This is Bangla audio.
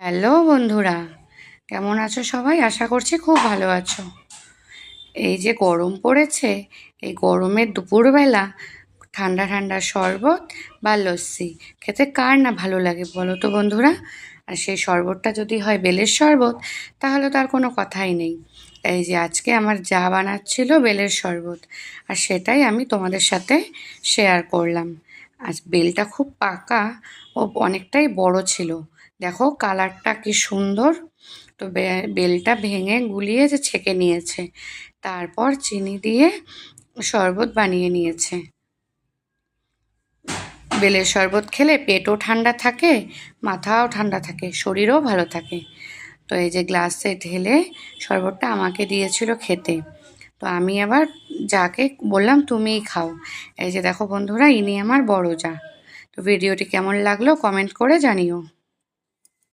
হ্যালো বন্ধুরা, কেমন আছো সবাই? আশা করছি খুব ভালো আছো। এই যে গরম পড়েছে, এই গরমের দুপুরবেলা ঠান্ডা ঠান্ডা শরবত বা লস্যি খেতে কার না ভালো লাগে বলো তো বন্ধুরা? আর সেই শরবতটা যদি হয় বেলের শরবত, তাহলে তো আর কোনো কথাই নেই। এই যে আজকে আমার যা বানাচ্ছিল বেলের শরবত, আর সেটাই আমি তোমাদের সাথে শেয়ার করলাম। আজ বেলটা খুব পাকা ও অনেকটাই বড় ছিল। দেখো কালারটা কি সুন্দর। তো বেলটা ভেঙে গুলিয়ে যে ছেঁকে নিয়েছে, তারপর চিনি দিয়ে শরবত বানিয়ে নিয়েছে। বেলের শরবত খেলে পেটও ঠান্ডা থাকে, মাথাও ঠান্ডা থাকে, শরীরও ভালো থাকে। তো এই যে গ্লাসে ঢেলে শরবতটা আমাকে দিয়েছিল খেতে। তো আমি আবার যাকে বললাম তুমিই খাও। এই যে দেখো বন্ধুরা, ইনি আমার বড় যা। তো ভিডিওটি কেমন লাগলো কমেন্ট করে জানিও।